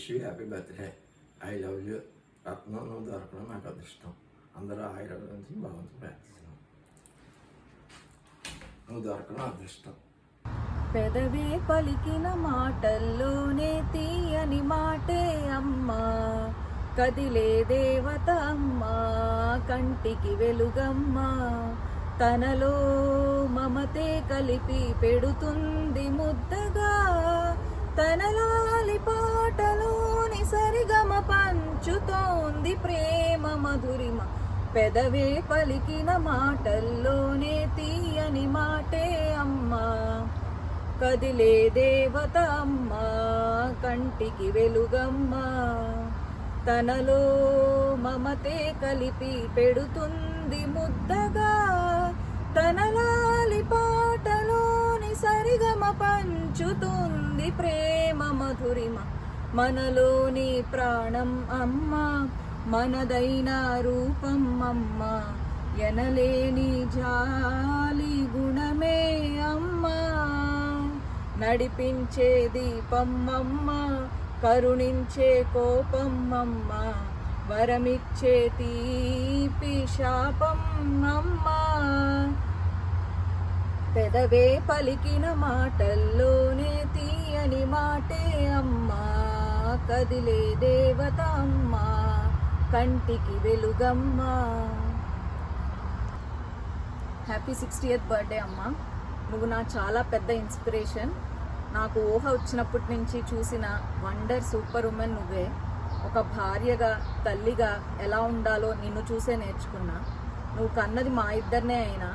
Wish you happy birthday. I love you. Ratnam నువ్వు దొరకడం నాకు అదృష్టం. అందరూ ఆయుర్వేదం నుంచి భగవంతుడు ప్రార్థిస్తున్నాం. నువ్వు దొరకడం అదృష్టం. పెదవే పలికిన మాటల్లోనే తీయని మాటే అమ్మా, కదిలే దేవత అమ్మా, కంటికి వెలుగమ్మా, తనలో మమతే కలిపి పెడుతుంది ముద్దగా, తనలాలి పాటలోని సరిగమ పంచుతోంది ప్రేమ మధురిమ. పెదవే పలికిన మాటల్లోనే తీయని మాటే అమ్మా, కదిలే దేవత అమ్మా, కంటికి వెలుగమ్మా, తనలో మమతే కలిపి పెడుతుంది ముద్దగా, తనలాలి పాటలోని సరిగమ పంచుతుంది ప్రేమ మధురిమ. మనలోని ప్రాణం అమ్మా, మనదైన రూపం అమ్మా, ఎనలేని జాలి గుణమే అమ్మా, నడిపించే దీపం అమ్మా, కరుణించే కోపం అమ్మా, వరమిచ్చే తీపి శాపం అమ్మా. పెదవే పలికిన మాటల్లోనే తీయని మాటే అమ్మా, కదిలే దేవత అమ్మా, కంటికి వెలుగమ్మా. హ్యాపీ 60th బర్త్డే అమ్మా. నువ్వు నా చాలా పెద్ద ఇన్స్పిరేషన్. నాకు ఊహ వచ్చినప్పటి నుంచి చూసిన వండర్ సూపర్ ఉమెన్ నువ్వే. ఒక భార్యగా, తల్లిగా ఎలా ఉండాలో నిన్ను చూసే నేర్చుకున్నా. నువ్వు కన్నది మా ఇద్దరినే అయినా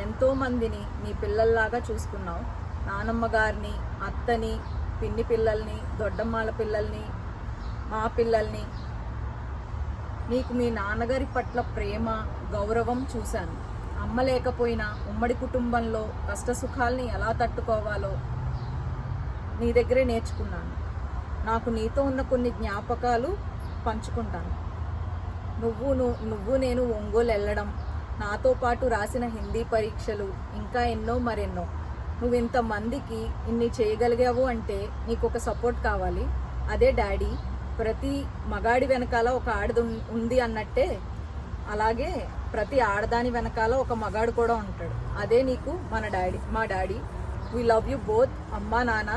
ఎంతోమందిని నీ పిల్లల్లాగా చూసుకున్నావు. నానమ్మ గారిని, అత్తని, పిన్ని పిల్లల్ని, దొడ్డమ్మాల పిల్లల్ని, మా పిల్లల్ని. నీకు మీ నాన్నగారి పట్ల ప్రేమ, గౌరవం చూశాను. అమ్మ లేకపోయినా ఉమ్మడి కుటుంబంలో కష్టసుఖాల్ని ఎలా తట్టుకోవాలో నీ దగ్గరే నేర్చుకున్నాను. నాకు నీతో ఉన్న కొన్ని జ్ఞాపకాలు పంచుకుంటాను. నువ్వు నేను ఒంగోలు వెళ్ళడం, నాతో పాటు రాసిన హిందీ పరీక్షలు, ఇంకా ఎన్నో మరెన్నో. నువ్వు ఇంతమందికి ఇన్ని చేయగలిగావు అంటే నీకు ఒక సపోర్ట్ కావాలి. అదే డాడీ. ప్రతి మగాడి వెనకాల ఒక ఆడది ఉంది అన్నట్టే, అలాగే ప్రతి ఆడదాని వెనకాల ఒక మగాడు కూడా ఉంటాడు. అదే నీకు మా daddy. We love you both అమ్మా నాన్న.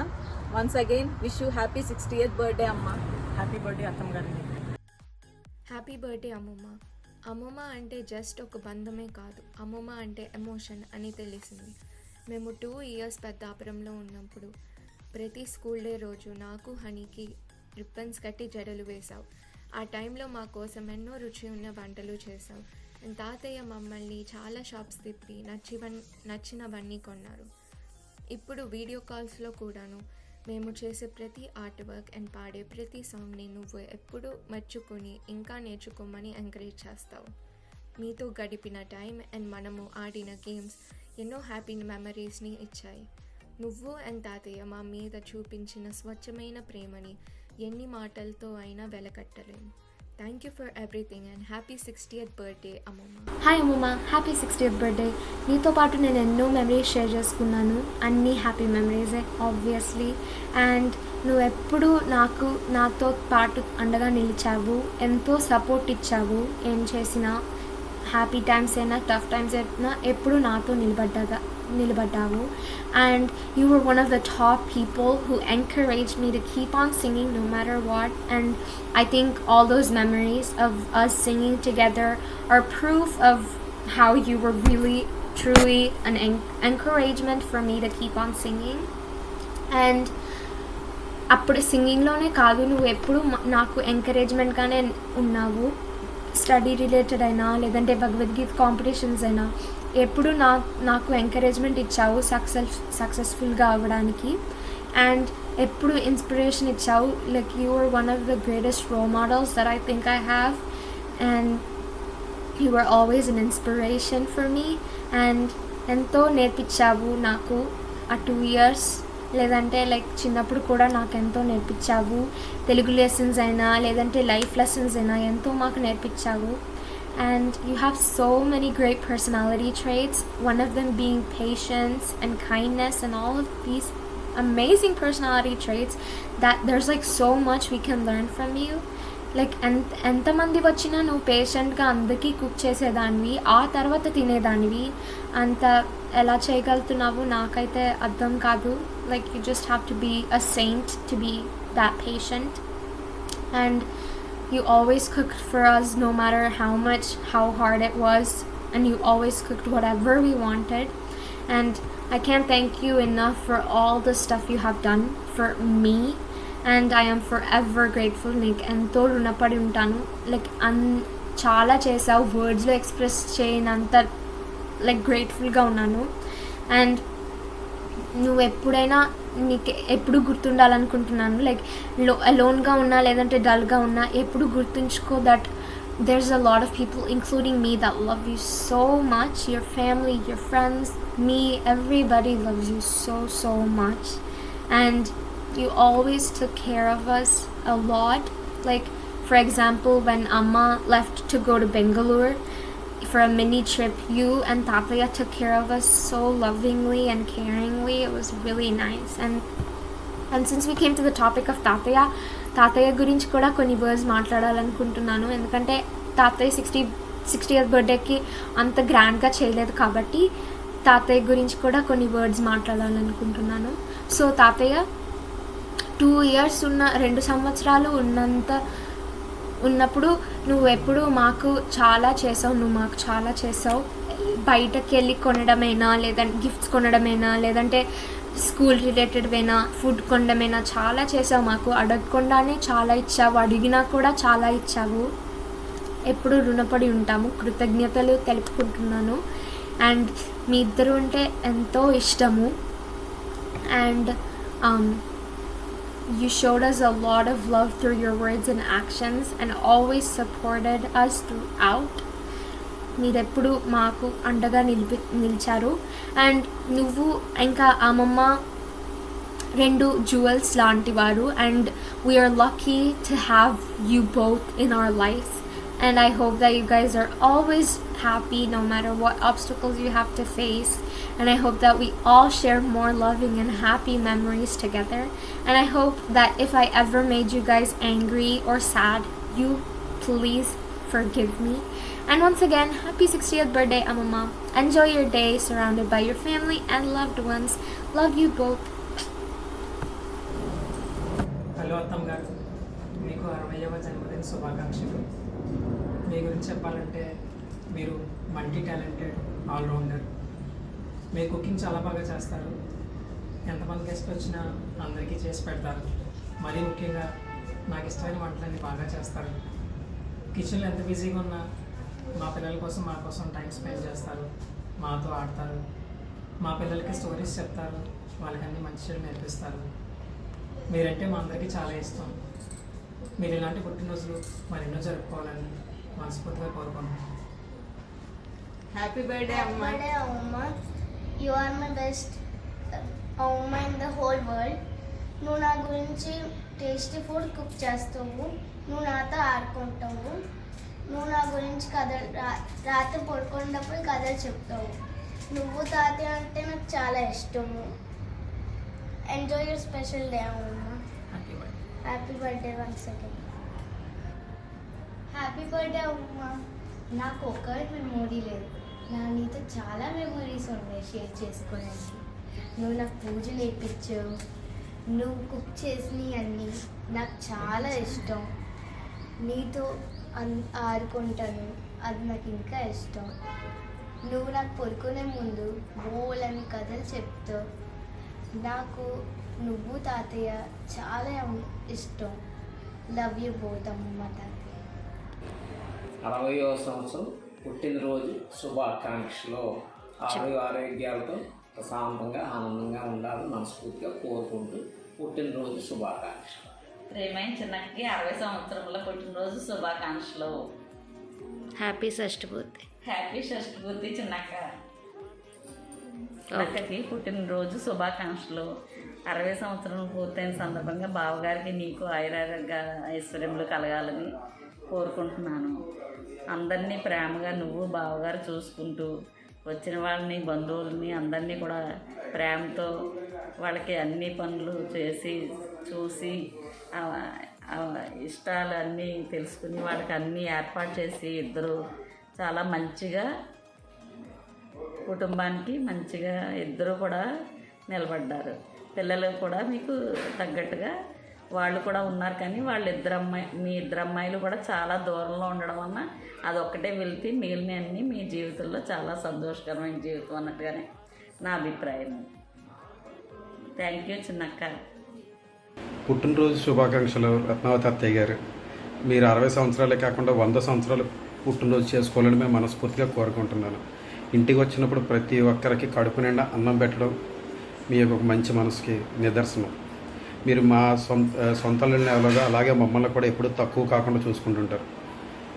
Once again wish you happy 60th birthday అమ్మా. హ్యాపీ బర్త్డే అత్తమ్మ గారు. హ్యాపీ బర్త్డే అమ్మమ్మ. అమ్మమ్మ అంటే జస్ట్ ఒక బంధమే కాదు, అమ్మమ్మ అంటే ఎమోషన్ అని తెలిసింది. మేము 2 years పెద్దాపురంలో ఉన్నప్పుడు ప్రతి స్కూల్ డే రోజు నాకు హనీకి రిబ్బన్స్ కట్టి జడలు వేశావు. ఆ టైంలో మా కోసం ఎన్నో రుచి ఉన్న వంటలు చేశావు. తాతయ్య మమ్మల్ని చాలా షాప్స్ తిప్పి నచ్చినవన్నీ కొన్నారు. ఇప్పుడు వీడియో కాల్స్లో కూడాను మేము చేసే ప్రతి ఆర్ట్ వర్క్ అండ్ పాడే ప్రతి సాంగ్ని నువ్వు ఎప్పుడూ మెచ్చుకొని ఇంకా నేర్చుకోమని ఎంకరేజ్ చేస్తావు. మీతో గడిపిన టైం అండ్ మనము ఆడిన గేమ్స్ ఎన్నో హ్యాపీ మెమరీస్ని ఇచ్చాయి. నువ్వు అండ్ తాతయ్య మా మీద చూపించిన స్వచ్ఛమైన ప్రేమని ఎన్ని మాటలతో అయినా వెలకట్టలేము. Thank you for everything and happy 60th birthday అమ్మమ్మ. హాయ్ అమ్మమ్మ, హ్యాపీ 60th బర్త్డే. నీతో పాటు నేను ఎన్నో మెమరీస్ షేర్ చేసుకున్నాను, అన్నీ హ్యాపీ మెమరీసే ఆబ్వియస్లీ. అండ్ నువ్వు ఎప్పుడు నాతో పాటు అండగా నిలిచావు, ఎంతో సపోర్ట్ ఇచ్చావు. ఏం చేసినా హ్యాపీ టైమ్స్ అయినా టఫ్ టైమ్స్ అయినా ఎప్పుడు నాతో నిలబడ్డావు. And you were one of the top people who encouraged me to keep on singing no matter what. And I think all those memories of us singing together are proof of how you were really truly an encouragement for me to keep on singing. And అప్పుడు సింగింగ్లోనే కాదు, నువ్వు ఎప్పుడు నాకు ఎంకరేజ్మెంట్గానే ఉన్నావు. Study related అయినా లేదంటే Bhagavad Gita competitions అయినా ఎప్పుడు నాకు ఎంకరేజ్మెంట్ ఇచ్చావు సక్సెస్ఫుల్గా అవ్వడానికి. అండ్ ఎప్పుడు ఇన్స్పిరేషన్ ఇచ్చావు. Like you are one of the greatest role models that I think I have. And you are always an inspiration for me. And ఎంతో నేర్పించావు నాకు ఆ 2 years. లేదంటే లైక్ చిన్నప్పుడు కూడా నాకు ఎంతో నేర్పించావు. తెలుగు లెసన్స్ అయినా లేదంటే లైఫ్ లెసన్స్ అయినా ఎంతో మాకు నేర్పించావు. And you have so many great personality traits, one of them being patience and kindness and all of these amazing personality traits that there's like so much we can learn from you. Like ఎంతమంది వచ్చినా నువ్వు పేషెంట్గా అందరికీ cook చేసేదానివి, ఆ తర్వాత తినేదానివి. అంత ఎలా చేయగలుగుతున్నావు నాకైతే అర్థం కాదు. Like you just have to be a saint to be that patient. And you always cooked for us no matter how hard it was, and you always cooked whatever we wanted. And I can't thank you enough for all the stuff you have done for me, and I am forever grateful. నీకు ఎంతో రుణపడి ఉంటాను. Like చాలా చేసావు, వర్డ్స్లో express చేయనంత like గ్రేట్ఫుల్గా ఉన్నాను. And నువ్వు ఎప్పుడైనా నీకు ఎప్పుడు గుర్తుండాలనుకుంటున్నాను, లైక్ అలోన్గా ఉన్నా లేదంటే డల్గా ఉన్నా ఎప్పుడు గుర్తుంచుకో that there's a lot of people including me that love you so much. Your family, your friends, me, everybody loves you so much. And you always took care of us a lot. Like for example, when Amma left to go to Bangalore for a mini trip, you and Tataya took care of us so lovingly and caringly. It was really nice. And since we came to the topic of తాతయ్య గురించి కూడా కొన్ని words మాట్లాడాలనుకుంటున్నాను. ఎందుకంటే తాతయ్య 60th బర్త్డేకి అంత గ్రాండ్గా చేయలేదు కాబట్టి తాతయ్య గురించి కూడా కొన్ని వర్డ్స్ మాట్లాడాలనుకుంటున్నాను. సో తాతయ్య 2 years 2 సంవత్సరాలు ఉన్నప్పుడు నువ్వు ఎప్పుడు మాకు చాలా చేసావు. బయటకు వెళ్ళి కొనడమైనా, లేదంటే గిఫ్ట్స్ కొనడమైనా, లేదంటే స్కూల్ రిలేటెడ్వైనా, ఫుడ్ కొనడమైనా చాలా చేసావు. మాకు అడగకుండానే చాలా ఇచ్చావు, అడిగినా కూడా చాలా ఇచ్చావు. ఎప్పుడు రుణపడి ఉంటాము, కృతజ్ఞతలు తెలుపుకుంటున్నాను. అండ్ మీ ఇద్దరు అంటే ఎంతో ఇష్టము. And you showed us a lot of love through your words and actions and always supported us throughout. మీరెప్పుడు మాకు అండగా నిలిచారు. అండ్ నువ్వు ఇంకా అమ్మమ్మ 2 jewels లాంటి వారు. And we're lucky to have you both in our life. And I hope that you guys are always happy no matter what obstacles you have to face. And I hope that we all share more loving and happy memories together. And I hope that if I ever made you guys angry or sad, you please forgive me. And once again, happy 60th birthday, Amma. Enjoy your day surrounded by your family and loved ones. Love you both. Hello అత్తమ్మ గారు, మీకు 60వ జన్మదిన శుభాకాంక్షలు. మీ గురించి చెప్పాలంటే మీరు multi talented allrounder. మీరు cooking చాలా బాగా చేస్తారు. ఎంతమంది గెస్ట్లు వచ్చినా అందరికీ చేసి పెడతారు. మరీ ముఖ్యంగా నాకు ఇష్టమైన వంటలన్నీ బాగా చేస్తారు. కిచెన్లో ఎంత బిజీగా ఉన్నా మా పిల్లల కోసం, మా కోసం టైం స్పెండ్ చేస్తారు, మాతో ఆడతారు, మా పిల్లలకి స్టోరీస్ చెప్తారు, వాళ్ళకన్నీ మంచి చెడు నేర్పిస్తారు. మీరంటే మా అందరికీ చాలా ఇష్టం. మీరు ఇలాంటి పుట్టినరోజులు మరెన్నో జరుపుకోవాలని మనస్ఫూర్తిగా కోరుకుంటున్నాను. హ్యాపీ బర్త్డే అమ్మ. యు ఆర్ మై బెస్ట్ అమ్మ ఇన్ ద హోల్ వరల్డ్. నువ్వు నా గురించి టేస్టీ ఫుడ్ కుక్ చేస్తావు, నువ్వు నాతో ఆడుకుంటావు, నువ్వు నా గురించి కథలు రాత్రి పడుకున్నప్పుడు కథలు చెప్తావు. నువ్వు తాతయ్య అంటే నాకు చాలా ఇష్టము. ఎంజాయ్ యువర్ స్పెషల్ డే అమ్మ. Happy birthday once again. Happy birthday అమ్మ. నాకు ఒక్కటి మెమొరీ లేదు, నా నీతో చాలా మెమొరీస్ ఉన్నాయి షేర్ చేసుకోవడానికి. నువ్వు నాకు పూజలు వేయించావు, నువ్వు కుక్ చేసినవి అన్నీ నాకు చాలా ఇష్టం. నీతో ఆడుకుంటాను, అది నాకు ఇంకా ఇష్టం. నువ్వు నాకు పడుకునే ముందు బోలని కథలు చెప్తావు. నాకు నువ్వు తాతయ్య చాలా ఇష్టం. లవ్ యూ బోత్ అమ్మ తాతయ్య. 60వ సంవత్సరం పుట్టినరోజు శుభాకాంక్షలు. ఆరోగ్యాలతో ప్రశాంతంగా ఆనందంగా ఉండాలని మనస్ఫూర్తిగా కోరుకుంటూ పుట్టినరోజు శుభాకాంక్షలు. ప్రేమైన చిన్నకి 60 సంవత్సరంలో పుట్టినరోజు శుభాకాంక్షలు. హ్యాపీ షష్ఠపూర్తి. హ్యాపీ షష్ఠపూర్తి చిన్నక్క. చిన్నక్కకి పుట్టినరోజు శుభాకాంక్షలు. 60 సంవత్సరం పూర్తయిన సందర్భంగా బావగారికి నీకు ఆయురారోగ్య ఐశ్వర్యములు కలగాలని కోరుకుంటున్నాను. అందరినీ ప్రేమగా నువ్వు బావగారు చూసుకుంటూ వచ్చిన వాళ్ళని బంధువుల్ని అందరినీ కూడా ప్రేమతో వాళ్ళకి అన్ని పనులు చేసి చూసి ఇష్టాలు అన్నీ తెలుసుకుని వాళ్ళకి అన్నీ ఏర్పాటు చేసి ఇద్దరు చాలా మంచిగా కుటుంబానికి మంచిగా ఇద్దరు కూడా నిలబడ్డారు. పిల్లలు కూడా మీకు తగ్గట్టుగా వాళ్ళు కూడా ఉన్నారు, కానీ మీ ఇద్దరు అమ్మాయిలు కూడా చాలా దూరంలో ఉండడం వలన అదొక్కటే వెళ్తే మిగిలిన అన్నీ మీ జీవితంలో చాలా సంతోషకరమైన జీవితం అన్నట్టుగానే నా అభిప్రాయం. థ్యాంక్ యూ చిన్నక్క. పుట్టినరోజు శుభాకాంక్షలు రత్నావతి అత్తయ్య గారు. మీరు 60 సంవత్సరాలే కాకుండా 100 సంవత్సరాలు పుట్టినరోజు చేసుకోవాలని మేము మనస్ఫూర్తిగా కోరుకుంటున్నాను. ఇంటికి వచ్చినప్పుడు ప్రతి ఒక్కరికి కడుపు నిండా అన్నం పెట్టడం మీ యొక్క మంచి మనసుకి నిదర్శనం. మీరు మా సొంతలని ఎలాగో అలాగే మమ్మల్ని కూడా ఎప్పుడూ తక్కువ కాకుండా చూసుకుంటుంటారు.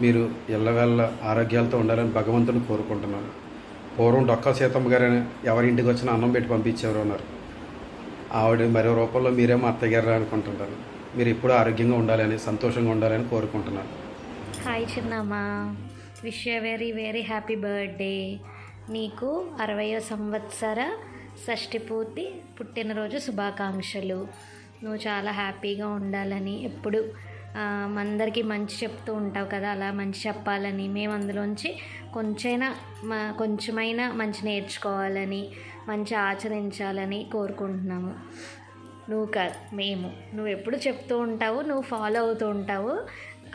మీరు ఎల్లవేళ్ళ ఆరోగ్యాలతో ఉండాలని భగవంతుని కోరుకుంటున్నాను. పూర్వం డొక్కా సీతమ్మ గారు ఎవరి ఇంటికి వచ్చినా అన్నం పెట్టి పంపించేవారు ఉన్నారు. ఆవిడ మరో రూపంలో మీరే మా అత్తయ్య గారు అనుకుంటుంటారు. మీరు ఎప్పుడూ ఆరోగ్యంగా ఉండాలని సంతోషంగా ఉండాలని కోరుకుంటున్నాను. హాయ్ చిన్నమ్మ, wish you very very happy birthday. నీకు 60వ సంవత్సర షష్ఠి పూర్తి పుట్టినరోజు శుభాకాంక్షలు. నువ్వు చాలా హ్యాపీగా ఉండాలని, ఎప్పుడు అందరికీ మంచి చెప్తూ ఉంటావు కదా, అలా మంచి చెప్పాలని, మేము అందులోంచి కొంచెమైనా మంచి నేర్చుకోవాలని, మంచి ఆచరించాలని కోరుకుంటున్నాము. నువ్వు కాదు, నువ్వు ఎప్పుడు చెప్తూ ఉంటావు, నువ్వు ఫాలో అవుతూ ఉంటావు.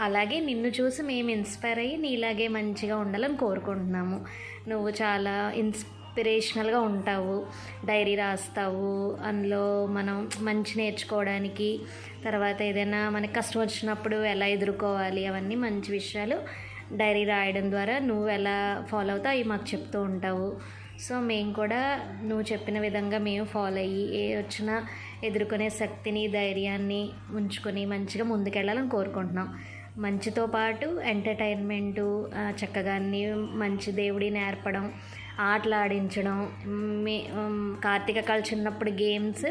అలాగే నిన్ను చూసి మేము ఇన్స్పైర్ అయ్యి నీలాగే మంచిగా ఉండాలని కోరుకుంటున్నాము. నువ్వు చాలా ఇన్స్పిరేషనల్గా ఉంటావు, డైరీ రాస్తావు, అందులో మనం మంచి నేర్చుకోవడానికి, తర్వాత ఏదైనా మనకి కష్టం వచ్చినప్పుడు ఎలా ఎదుర్కోవాలి, అవన్నీ మంచి విషయాలు డైరీ రాయడం ద్వారా నువ్వు ఎలా ఫాలో అవుతావు అవి మాకు చెప్తూ ఉంటావు. సో మేము కూడా నువ్వు చెప్పిన విధంగా మేము ఫాలో అయ్యి ఏ వచ్చినా ఎదుర్కొనే శక్తిని, ధైర్యాన్ని ఉంచుకొని మంచిగా ముందుకెళ్ళాలని కోరుకుంటున్నాం. మంచితో పాటు ఎంటర్టైన్మెంటు, చక్కగా అన్నీ మంచి దేవుడి నేర్పడం, ఆటలాడించడం. కార్తీక కాళ్ళు చిన్నప్పుడు గేమ్స్,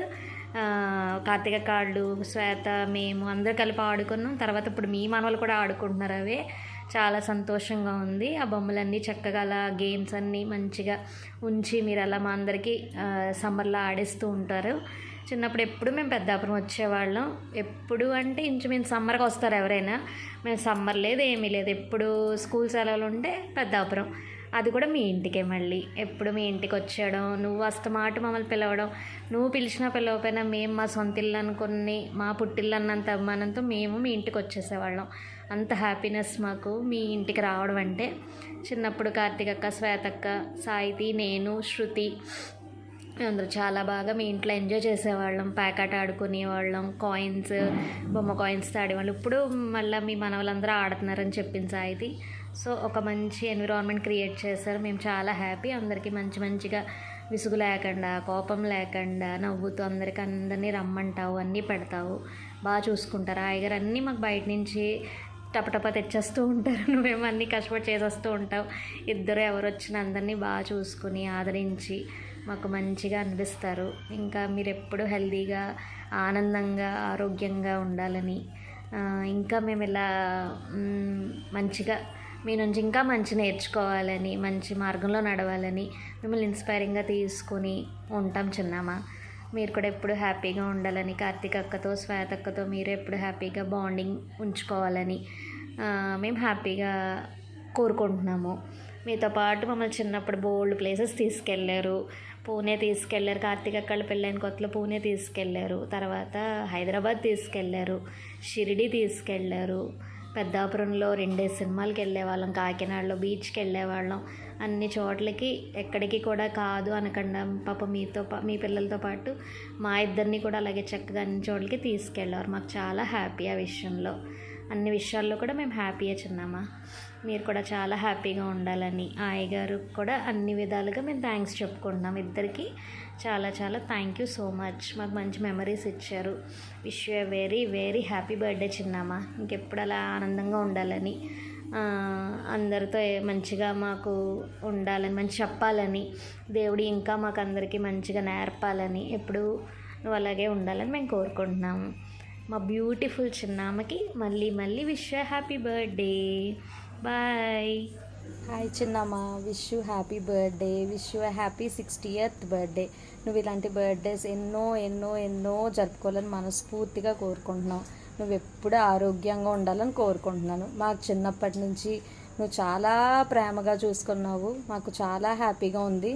కార్తీక కాళ్ళు, శ్వేత, మేము అందరూ కలిపి ఆడుకున్నాం. తర్వాత ఇప్పుడు మీ మనవలు కూడా ఆడుకుంటున్నారు. అవే చాలా సంతోషంగా ఉంది. ఆ బొమ్మలన్నీ చక్కగా అలా గేమ్స్ అన్నీ మంచిగా ఉంచి మీరు అలా మా అందరికీ సమ్మర్లో ఆడిస్తూ ఉంటారు. చిన్నప్పుడు ఎప్పుడు మేము పెద్దాపురం వచ్చేవాళ్ళం. ఎప్పుడు అంటే ఇంచుమించు సమ్మర్కి వస్తారు ఎవరైనా. మేము సమ్మర్ లేదు, ఏమీ లేదు, ఎప్పుడు స్కూల్ సెలవులు ఉంటే పెద్దాపురం, అది కూడా మీ ఇంటికే. మళ్ళీ ఎప్పుడు మీ ఇంటికి వచ్చేయడం, నువ్వు అస్తమాట మమ్మల్ని పిలవడం, నువ్వు పిలిచినా పిలవకపోయినా మేము మా సొంత ఇల్లు అనుకుని, మా పుట్టిల్లు అన్నంత అభిమానంతో మేము మీ ఇంటికి వచ్చేసేవాళ్ళం. అంత హ్యాపీనెస్ మాకు మీ ఇంటికి రావడం అంటే. చిన్నప్పుడు కార్తీకక్క, శ్వేతక్క, సాయితి, నేను, శృతి అందరూ చాలా బాగా మీ ఇంట్లో ఎంజాయ్ చేసేవాళ్ళం. ప్యాకెట్ ఆడుకునేవాళ్ళం, బొమ్మ కాయిన్స్తో ఆడేవాళ్ళం. ఇప్పుడు మళ్ళీ మీ మనవలందరూ ఆడుతున్నారని చెప్పింది సాయితి. సో ఒక మంచి ఎన్విరాన్మెంట్ క్రియేట్ చేశారు. మేము చాలా హ్యాపీ. అందరికీ మంచిగా విసుగు లేకుండా, కోపం లేకుండా నవ్వుతూ అందరినీ రమ్మంటావు, అన్నీ పెడతావు, బాగా చూసుకుంటారు. హాయిగారు అన్నీ మాకు బయట నుంచి టపటపా తెచ్చేస్తూ ఉంటారు. నువ్వేమో అన్నీ కష్టపడి చేసేస్తూ ఉంటావు. ఇద్దరు ఎవరు వచ్చినా అందరినీ బాగా చూసుకుని ఆదరించి మాకు మంచిగా అనిపిస్తారు. ఇంకా మీరు ఎప్పుడు హెల్తీగా, ఆనందంగా, ఆరోగ్యంగా ఉండాలని, ఇంకా మేము ఇలా మంచిగా మీ నుంచి ఇంకా మంచి నేర్చుకోవాలని, మంచి మార్గంలో నడవాలని మిమ్మల్ని ఇన్స్పైరింగ్గా తీసుకొని ఉంటాం చిన్నమ్మ. మీరు కూడా ఎప్పుడు హ్యాపీగా ఉండాలని, కార్తీక అక్కతో, శ్వేత అక్కతో మీరు ఎప్పుడు హ్యాపీగా బాండింగ్ ఉంచుకోవాలని మేము హ్యాపీగా కోరుకుంటున్నాము. మీతో పాటు మమ్మల్ని చిన్నప్పుడు బోల్డ్ ప్లేసెస్ తీసుకెళ్ళారు. పూణే తీసుకెళ్ళారు, కార్తీక అక్కళ్ళ పెళ్ళైన కొత్తలో పూణే తీసుకెళ్ళారు, తర్వాత హైదరాబాద్ తీసుకెళ్ళారు, షిరిడి తీసుకెళ్ళారు, పెద్దాపురంలో 2 సినిమాలకి వెళ్ళేవాళ్ళం, కాకినాడలో బీచ్కి వెళ్ళేవాళ్ళం. అన్ని చోట్లకి ఎక్కడికి కూడా కాదు అనకుండా పాప మీ పిల్లలతో పాటు మా ఇద్దరిని కూడా అలాగే చక్కగా అన్ని చోట్లకి తీసుకెళ్ళారు. మాకు చాలా హ్యాపీ ఆ విషయంలో. అన్ని విషయాల్లో కూడా మేము హ్యాపీయే చిన్నమ్మ. మీరు కూడా చాలా హ్యాపీగా ఉండాలని అయ్యగారు కూడా అన్ని విధాలుగా మేము థ్యాంక్స్ చెప్పుకుంటున్నాం. ఇద్దరికి చాలా చాలా థ్యాంక్ యూ సో మచ్. మాకు మంచి మెమరీస్ ఇచ్చారు. Wish you very very happy birthday చిన్నమ్మ. ఇంకెప్పుడు అలా ఆనందంగా ఉండాలని, అందరితో మంచిగా మాకు ఉండాలని, మంచి చెప్పాలని, దేవుడు ఇంకా మాకు అందరికీ మంచిగా నేర్పాలని, ఎప్పుడు నువ్వు అలాగే ఉండాలని మేము కోరుకుంటున్నాము. మా బ్యూటిఫుల్ చిన్నామకి మళ్ళీ wish happy birthday. Bye. Hi చిన్నమ్మ, wish you happy birthday, wish you happy 60th birthday. నువ్వు ఇలాంటి బర్త్డేస్ ఎన్నో ఎన్నో ఎన్నో జరుపుకోవాలని మనస్ఫూర్తిగా కోరుకుంటున్నావు. నువ్వు ఎప్పుడూ ఆరోగ్యంగా ఉండాలని కోరుకుంటున్నాను. మాకు చిన్నప్పటి నుంచి నువ్వు చాలా ప్రేమగా చూసుకున్నావు, మాకు చాలా హ్యాపీగా ఉంది.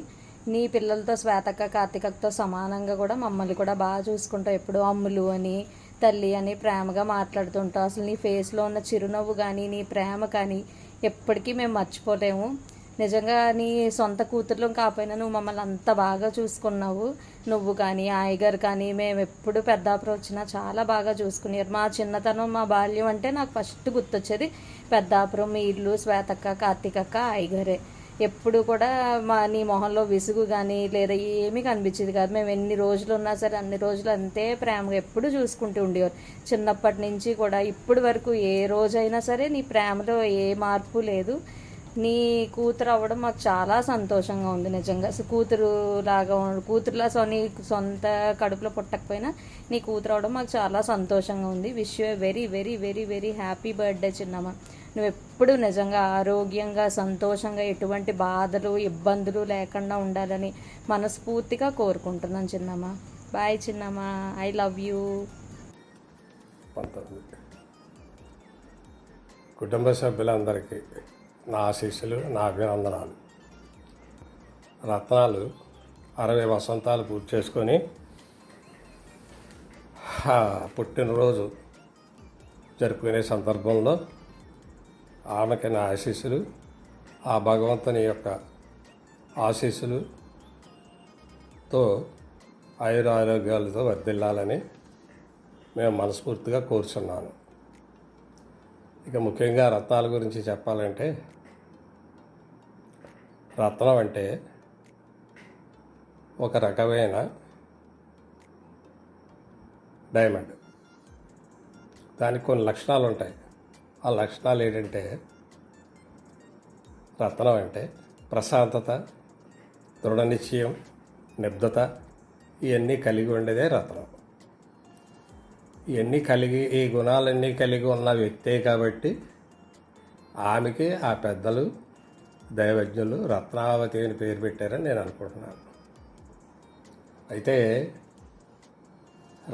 నీ పిల్లలతో శ్వేతక్క కార్తికతో సమానంగా కూడా మమ్మల్ని కూడా బాగా చూసుకుంటావు. ఎప్పుడూ అమ్ములు అని తల్లి అని ప్రేమగా మాట్లాడుతుంటావు. అసలు నీ ఫేస్లో ఉన్న చిరునవ్వు కానీ నీ ప్రేమ కానీ ఎప్పటికీ మేము మర్చిపోలేము. నిజంగా నీ సొంత కూతుర్లు కాకపోయినా నువ్వు మమ్మల్ని అంత బాగా చూసుకున్నావు. నువ్వు కానీ ఆయగారు కానీ మేము ఎప్పుడు పెద్దాపురం వచ్చినా చాలా బాగా చూసుకున్నారు. మా చిన్నతనం మా బాల్యం అంటే నాకు ఫస్ట్ గుర్తొచ్చేది పెద్దాపురం, మీ ఇల్లు, శ్వేతక్క, కార్తికక్క, ఆయగారే. ఎప్పుడు కూడా నీ మొహంలో విసుగు కానీ లేదా ఏమీ కనిపించేది కాదు. మేము ఎన్ని రోజులు ఉన్నా సరే అన్ని రోజులు అంతే ప్రేమగా ఎప్పుడు చూసుకుంటూ ఉండేవారు. చిన్నప్పటి నుంచి కూడా ఇప్పటి వరకు ఏ రోజైనా సరే నీ ప్రేమలో ఏ మార్పు లేదు. నీ కూతురు అవ్వడం మాకు చాలా సంతోషంగా ఉంది. నిజంగా కూతురులా నీ సొంత కడుపులో పుట్టకపోయినా నీ కూతురు అవ్వడం మాకు చాలా సంతోషంగా ఉంది. Wish you very very very very happy birthday చిన్నమ్మ. నువ్వు ఎప్పుడు నిజంగా ఆరోగ్యంగా సంతోషంగా ఎటువంటి బాధలు ఇబ్బందులు లేకుండా ఉండాలని మనస్ఫూర్తిగా కోరుకుంటున్నాను చిన్నమ్మ. బాయ్ చిన్నమ్మ, ఐ లవ్ యూ. కుటుంబ సభ్యులందరికీ నా ఆశీస్సులు, నా అభినందనాలు. రత్నాలు 60 వసంతాలు పూర్తి చేసుకొని పుట్టినరోజు జరుపుకునే సందర్భంలో ఆమెకి నా ఆశీస్సులు, ఆ భగవంతుని యొక్క ఆశీస్సులతో ఆయురారోగ్యాలతో వర్ధిల్లాలని మేము మనస్ఫూర్తిగా కోరుచున్నాను. ఇక ముఖ్యంగా రత్నాల గురించి చెప్పాలంటే, రత్నం అంటే ఒక రకమైన డైమండ్. దానికి కొన్ని లక్షణాలు ఉంటాయి. ఆ లక్షణాలు ఏంటంటే, రత్నం అంటే ప్రశాంతత, దృఢ నిశ్చయం, నిబద్ధత, ఇవన్నీ కలిగి ఉండేదే రత్నం. ఈ గుణాలన్నీ కలిగి ఉన్న వ్యక్తే కాబట్టి ఆమెకి ఆ పెద్దలు దైవజ్ఞులు రత్నావతి అని పేరు పెట్టారని నేను అనుకుంటున్నాను. అయితే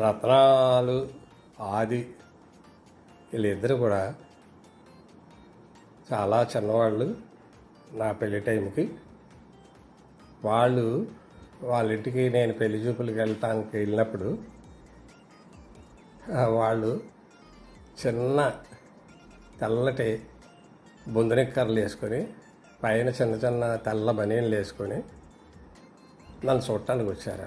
రత్నాలు ఆది వీళ్ళిద్దరూ కూడా చాలా చిన్నవాళ్ళు. నా పెళ్లి టైంకి వాళ్ళ ఇంటికి నేను పెళ్లి చూపులకు వెళ్ళినప్పుడు వాళ్ళు చిన్న తెల్లటి బొందనిక్కర్లు వేసుకొని పైన చిన్న చిన్న తెల్ల బనీన్లు వేసుకొని నన్ను చూడటానికి వచ్చారు.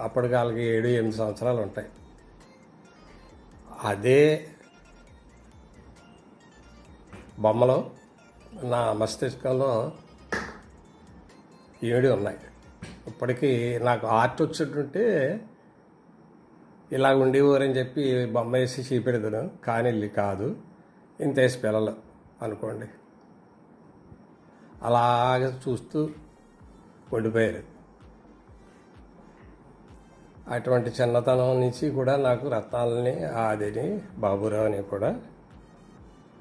అప్పటికి వాళ్ళకి 7-8 సంవత్సరాలు ఉంటాయి. అదే బొమ్మలో నా మస్తిష్కంలో ఏడు ఉన్నాయి. ఇప్పటికీ నాకు ఆర్ట్ వచ్చింటుంటే ఇలా ఉండేవారని చెప్పి బొమ్మ వేసి చూపెడతాను, కానీ కాదు, ఇంతేసి పిల్లలు అనుకోండి. అలాగ చూస్తూ ఉండిపోయారు. అటువంటి చిన్నతనం నుంచి కూడా నాకు రత్నాలని ఆదిని బాబురావుని కూడా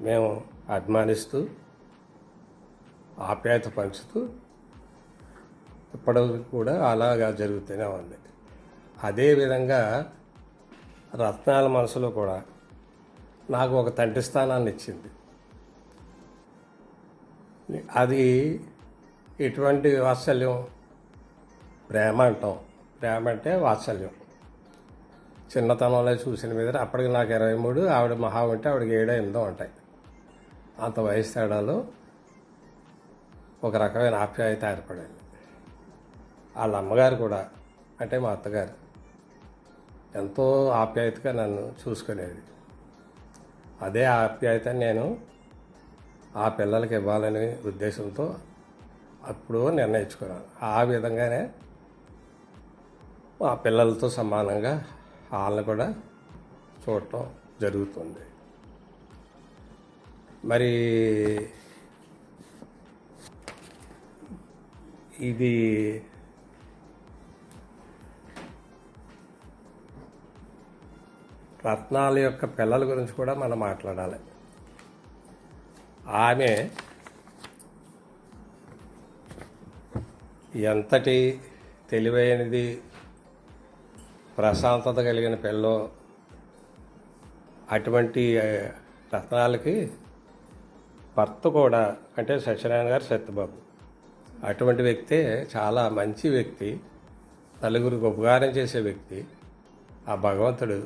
మేము అభిమానిస్తూ ఆప్యాయత పంచుతూ ఇప్పటికి కూడా అలాగా జరుగుతూనే ఉంది. అదేవిధంగా రత్నాల మనసులో కూడా నాకు ఒక తండ్రి స్థానాన్ని ఇచ్చింది. అది ఎటువంటి వాత్సల్యం, ప్రేమ అంటాం. ప్రేమ అంటే వాత్సల్యం. చిన్నతనంలో చూసిన మీద అప్పటికి నాకు 23, ఆవిడ మహా ఉంటే ఆవిడకి 7-8 ఉంటాయి. అంత వయసు తేడాలో ఒక రకమైన ఆప్యాయత ఏర్పడింది. వాళ్ళ అమ్మగారు కూడా, అంటే మా అత్తగారు, ఎంతో ఆప్యాయతగా నన్ను చూసుకునేది. అదే ఆప్యాయత నేను ఆ పిల్లలకి ఇవ్వాలనే ఉద్దేశంతో అప్పుడు నిర్ణయించుకున్నాను. ఆ విధంగానే ఆ పిల్లలతో సమానంగా వాళ్ళని కూడా చూడటం జరుగుతుంది. మరి ఇది రత్నాల యొక్క పిల్లల గురించి కూడా మనం మాట్లాడాలి. ఆమె ఎంతటి తెలివైనది, ప్రశాంతత కలిగిన పిల్లో, అటువంటి రత్నాలకి భర్త కూడా, అంటే సత్యనారాయణ గారు సత్యబాబు, అటువంటి వ్యక్తే చాలా మంచి వ్యక్తి, నలుగురికి ఉపకారం చేసే వ్యక్తి. ఆ భగవంతుడు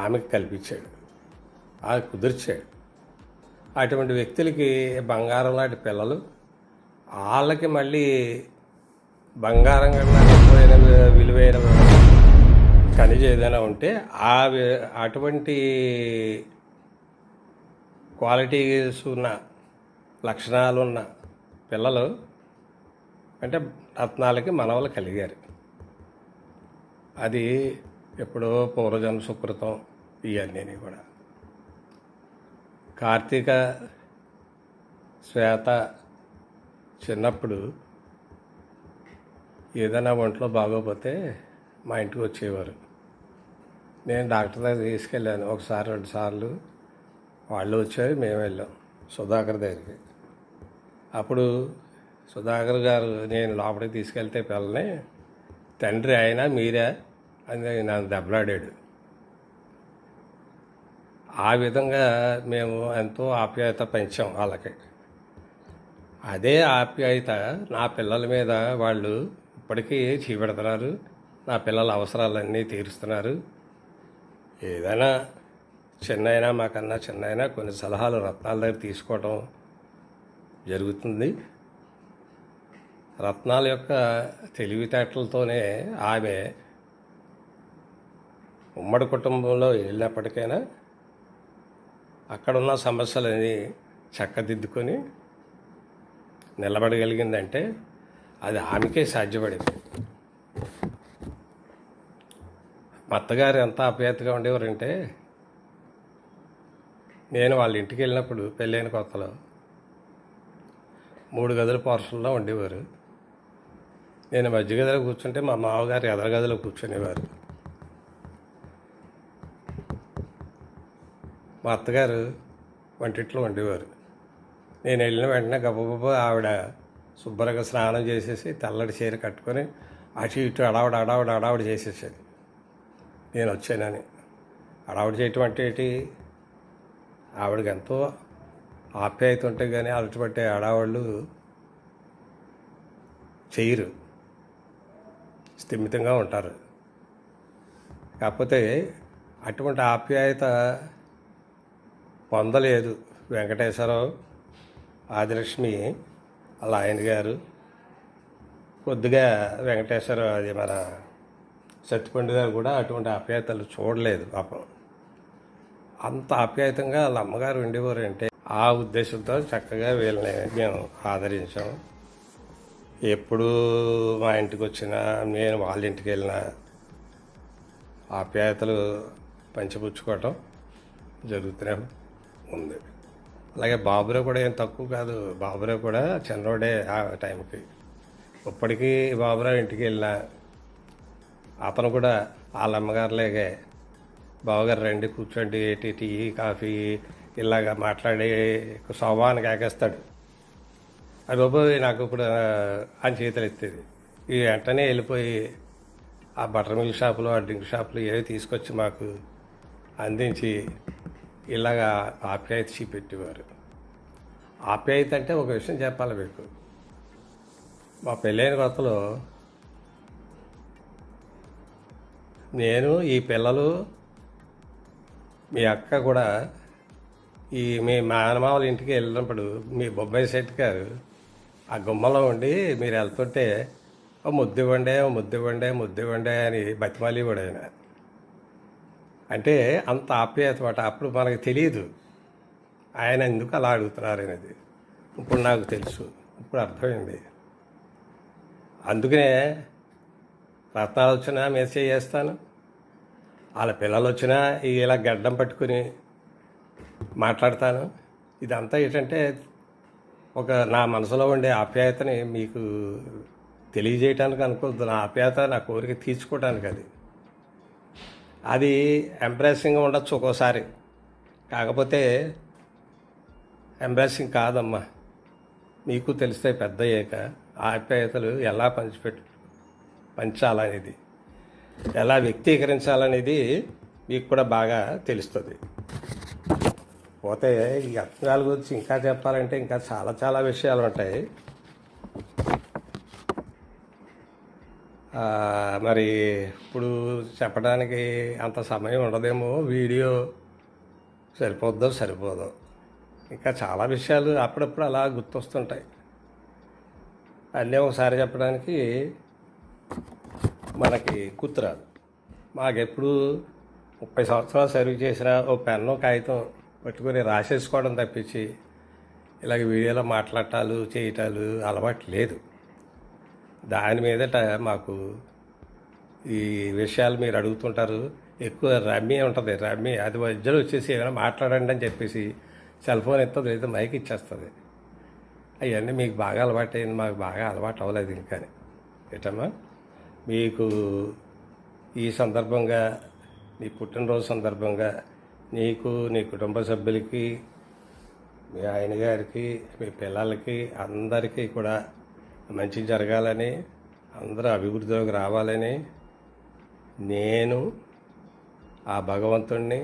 ఆమెకు కల్పించాడు, ఆ కుదిర్చాడు. అటువంటి వ్యక్తులకి బంగారం లాంటి పిల్లలు, వాళ్ళకి మళ్ళీ బంగారం కన్నా విలువైన ఖనిజం ఏదైనా ఉంటే అటువంటి క్వాలిటీస్ ఉన్న లక్షణాలు ఉన్న పిల్లలు అంటే రత్నాలకి మనవలు కలిగారు. అది ఎప్పుడో పూర్వజన్మ సుకృతం. ఇవన్నీ కూడా కార్తీక, శ్వేత చిన్నప్పుడు ఏదైనా ఒంట్లో బాగోపోతే మా ఇంటికి వచ్చేవారు. నేను డాక్టర్ దగ్గర తీసుకెళ్ళాను, ఒకసారి 2 సార్లు. వాళ్ళు వచ్చారు, మేము వెళ్ళాం సుధాకర్ దగ్గరికి. అప్పుడు సుధాకర్ గారు నేను లోపలికి తీసుకెళ్తే పిల్లని, తండ్రి అయినా మీరే అని నన్ను దెబ్బలాడాడు. ఆ విధంగా మేము ఎంతో ఆప్యాయత పెంచాం వాళ్ళకి. అదే ఆప్యాయత నా పిల్లల మీద వాళ్ళు ఇప్పటికీ చూపెడుతున్నారు. నా పిల్లల అవసరాలన్నీ తీరుస్తున్నారు. ఏదైనా చిన్నైనా, మాకన్నా చిన్నైనా కొన్ని సలహాలు రత్నాల దగ్గర తీసుకోవటం జరుగుతుంది. రత్నాల యొక్క తెలివితేటలతోనే ఆమె ఉమ్మడి కుటుంబంలో వెళ్ళినప్పటికైనా అక్కడున్న సమస్యలని చక్కదిద్దుకొని నిలబడగలిగిందంటే అది ఆమెకే సాధ్యపడింది. మా అత్తగారు ఎంత ఆప్యాయతగా ఉండేవారంటే, నేను వాళ్ళ ఇంటికి వెళ్ళినప్పుడు పెళ్ళైన కొత్తలో 3 గదుల పోర్షన్లో ఉండేవారు. నేను మధ్య గదిలో కూర్చుంటే మా మామగారు ఎదర గదిలో కూర్చునేవారు. మా అత్తగారు వంటింట్లో ఉండేవారు. నేను వెళ్ళిన వెంటనే గబగబా ఆవిడ శుభ్రంగా స్నానం చేసేసి తెల్లటి చీర కట్టుకొని అటు ఇటు అడావిడి చేసేసేది. నేను వచ్చానని అడావిడి చేయటం అంటే ఏంటి, ఆవిడకి ఎంతో ఆప్యాయత ఉంటే కానీ అలటిపట్టే ఆడవాళ్ళు చేయరు, స్థిమితంగా ఉంటారు. కాకపోతే అటువంటి ఆప్యాయత పొందలేదు వెంకటేశ్వరరావు, ఆదిలక్ష్మి, అలా ఆయన గారు. కొద్దిగా వెంకటేశ్వరరావు, అది మన సత్యపండు గారు కూడా అటువంటి ఆప్యాయతలు చూడలేదు పాపం. అంత ఆప్యాయతంగా వాళ్ళ అమ్మగారు ఉండేవారు అంటే ఆ ఉద్దేశంతో చక్కగా వీళ్ళని మేము ఆదరించాం. ఎప్పుడు మా ఇంటికి వచ్చినా, నేను వాళ్ళ ఇంటికి వెళ్ళినా ఆప్యాయతలు పంచిపుచ్చుకోవటం జరుగుతూనే ఉంది. అలాగే బాబురావు కూడా ఏం తక్కువ కాదు. బాబురావు కూడా చిన్నోడే ఆ టైంకి. ఇప్పటికీ బాబురావు ఇంటికి వెళ్ళినా అతను కూడా వాళ్ళ అమ్మగారులాగే, బావగారు రండి కూర్చోండి, టీ కాఫీ ఇలాగా మాట్లాడి శోభానికి ఆకేస్తాడు. అది బాబు నాకు ఇప్పుడు అని చేతులు ఎత్తేది. ఈ వెంటనే వెళ్ళిపోయి ఆ బటర్ మిల్క్ షాపులు, ఆ డ్రింక్ షాపులు ఏవి తీసుకొచ్చి మాకు అందించి ఇలాగా ఆప్యాయత చూపెట్టేవారు. ఆప్యాయత అంటే ఒక విషయం చెప్పాలి మీకు. మా పెళ్ళైన కొత్తలో నేను, ఈ పిల్లలు, మీ అక్క కూడా మీ మేనమామల ఇంటికి వెళ్ళినప్పుడు మీ బొబ్బాయి సెట్ గారు ఆ గుమ్మలో ఉండి మీరు వెళ్తుంటే ముద్దివ్వండి అని బతిమాలి కూడా ఆయన. అంటే అంత ఆప్యాయత మాట. అప్పుడు మనకు తెలియదు ఆయన ఎందుకు అలా అడుగుతున్నారు అనేది. ఇప్పుడు నాకు తెలుసు, ఇప్పుడు అర్థమైంది. అందుకనే రత్నాలు వచ్చినా మెసేజ్ చేస్తాను, వాళ్ళ పిల్లలు వచ్చినా ఇలా గడ్డం పట్టుకుని మాట్లాడతాను. ఇదంతా ఏంటంటే ఒక నా మనసులో ఉండే ఆప్యాయతని మీకు తెలియజేయటానికి అనుకోవద్దు. నా ఆప్యాయత, నా కోరిక తీర్చుకోవడానికి. అది ఎంప్రెసింగ్గా ఉండొచ్చు ఒక్కోసారి, కాకపోతే ఎంప్రెసింగ్ కాదమ్మా. మీకు తెలిస్తే పెద్ద అయ్యాక ఆప్యాయతలు ఎలా పంచాలనేది, ఎలా వ్యక్తీకరించాలనేది మీకు కూడా బాగా తెలుస్తుంది. పోతే ఈ అర్థాల గురించి ఇంకా చెప్పాలంటే ఇంకా చాలా చాలా విషయాలు ఉంటాయి. మరి ఇప్పుడు చెప్పడానికి అంత సమయం ఉండదేమో, వీడియో సరిపోదో ఇంకా చాలా విషయాలు అప్పుడప్పుడు అలా గుర్తొస్తుంటాయి. అన్నీ ఒకసారి చెప్పడానికి మనకి గుర్తురాదు. మాకెప్పుడు 30 సంవత్సరాలు సర్వీస్ చేసిన ఓ పెన్ను కాగితం పట్టుకొని రాసేసుకోవడం తప్పించి ఇలాగ వీడియోలో మాట్లాడటాలు చేయటాలు అలవాటు లేదు. దాని మీదట మాకు ఈ విషయాలు మీరు అడుగుతుంటారు, ఎక్కువ రమ్మీ ఉంటుంది. రమ్మీ అది మధ్యలో వచ్చేసి ఏమైనా మాట్లాడండి అని చెప్పేసి సెల్ ఫోన్ ఎత్తదు, లేదా మైక్ ఇచ్చేస్తుంది. అవన్నీ మీకు బాగా అలవాటు అయింది, మాకు బాగా అలవాటు అవ్వలేదు ఇంకా. ఏటమ్మా, మీకు ఈ సందర్భంగా, నీ పుట్టినరోజు సందర్భంగా నీకు, నీ కుటుంబ సభ్యులకి, మీ ఆయన గారికి, మీ పిల్లలకి అందరికీ కూడా మంచి జరగాలని, అందరూ అభివృద్ధిలోకి రావాలని నేను ఆ భగవంతుణ్ణి,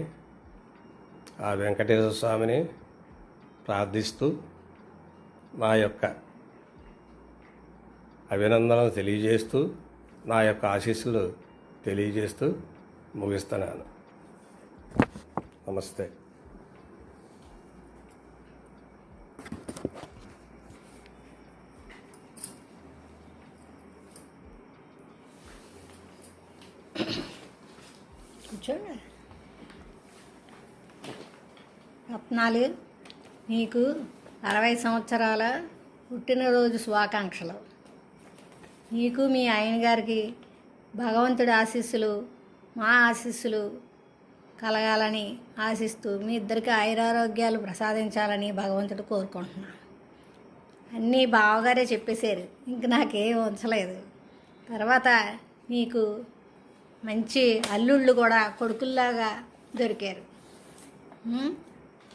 ఆ వెంకటేశ్వర స్వామిని ప్రార్థిస్తూ నా యొక్క అభినందనలు తెలియజేస్తూ, నా యొక్క ఆశీస్సులు తెలియజేస్తూ ముగిస్తున్నాను. నమస్తే. రత్నాలు, నీకు 60 సంవత్సరాల పుట్టినరోజు శుభాకాంక్షలు. నీకు మీ ఆయన గారికి భగవంతుడి ఆశీస్సులు, మా ఆశీస్సులు కలగాలని ఆశిస్తూ మీ ఇద్దరికి ఆయురారోగ్యాలు ప్రసాదించాలని భగవంతుడు కోరుకుంటున్నాను. అన్నీ బావగారే చెప్పేశారు, ఇంక నాకేం ఉంచలేదు. తర్వాత నీకు మంచి అల్లుళ్ళు కూడా కొడుకుల్లాగా దొరికారు.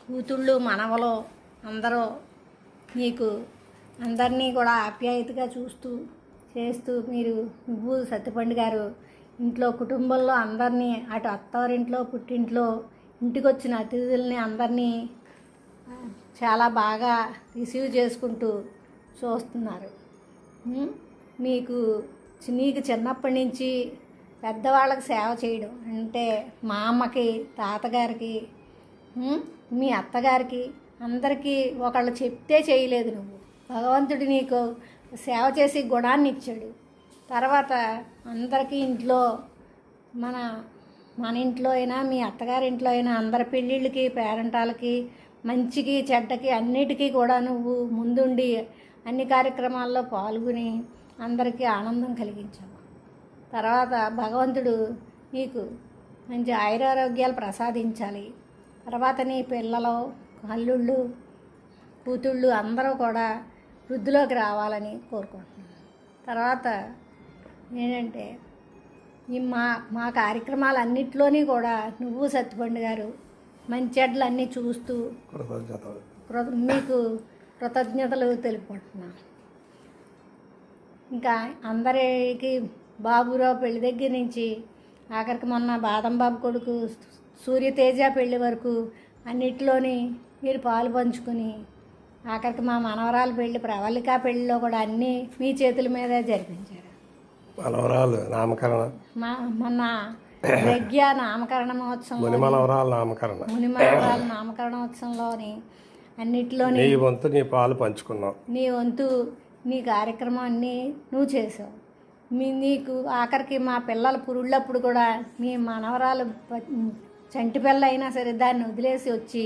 కూతుళ్ళు, మనవలు అందరూ నీకు అందరినీ కూడా ఆప్యాయతగా చేస్తూ నువ్వు సత్యపండు గారు ఇంట్లో కుటుంబంలో అందరినీ, అటు అత్తవారింట్లో పుట్టింట్లో ఇంటికి వచ్చిన అతిథుల్ని అందరినీ చాలా బాగా రిసీవ్ చేసుకుంటూ చూస్తున్నారు. నీకు చిన్నప్పటి నుంచి పెద్దవాళ్ళకి సేవ చేయడం అంటే మా అమ్మకి, తాతగారికి, మీ అత్తగారికి అందరికీ ఒకళ్ళు చెప్తే చేయలేదు నువ్వు. భగవంతుడు నీకు సేవ చేసి గుణాన్ని ఇచ్చాడు. తర్వాత అందరికీ ఇంట్లో మన ఇంట్లో అయినా మీ అత్తగారింట్లో అయినా అందరి పెళ్ళిళ్ళకి, పేరంటాలకి, మంచికి చెడ్డకి అన్నిటికీ కూడా నువ్వు ముందుండి అన్ని కార్యక్రమాల్లో పాల్గొని అందరికీ ఆనందం కలిగించావు. తర్వాత భగవంతుడు నీకు మంచి ఆయురారోగ్యాలు ప్రసాదించాలి. తర్వాత నీ పిల్లలు, అల్లుళ్ళు, కూతుళ్ళు అందరూ కూడా వృద్ధిలోకి రావాలని కోరుకుంటున్నాను. తర్వాత ఏంటంటే మా కార్యక్రమాలన్నింటిలోని కూడా నువ్వు సత్యపండు గారు మంచి చెడ్లు అన్నీ చూస్తూ మీకు కృతజ్ఞతలు తెలుపుకుంటున్నాను. ఇంకా అందరికి బాబురావు పెళ్లి దగ్గర నుంచి ఆఖరికి మొన్న బాదం బాబు కొడుకు సూర్యతేజ పెళ్లి వరకు అన్నిటిలోని మీరు పాలు పంచుకొని ఆఖరికి మా మనవరాలు పెళ్లి, ప్రవళిక పెళ్లిలో కూడా అన్నీ మీ చేతుల మీదే జరిపించారు. మనవరాలు నామకరణం మొన్న యజ్ఞ నామకరణ మహోత్సవం, ముని మనవరాల నామకరణోత్సవంలోని అన్నిటిలోని నీ వంతు నీ పాలు పంచుకున్నావు. నీ వంతు నీ కార్యక్రమం అన్నీ నువ్వు చేసావు. నీకు ఆఖరికి మా పిల్లల పురుళ్ళప్పుడు కూడా మీ మనవరాలు చంటి పిల్ల అయినా సరే దాన్ని వదిలేసి వచ్చి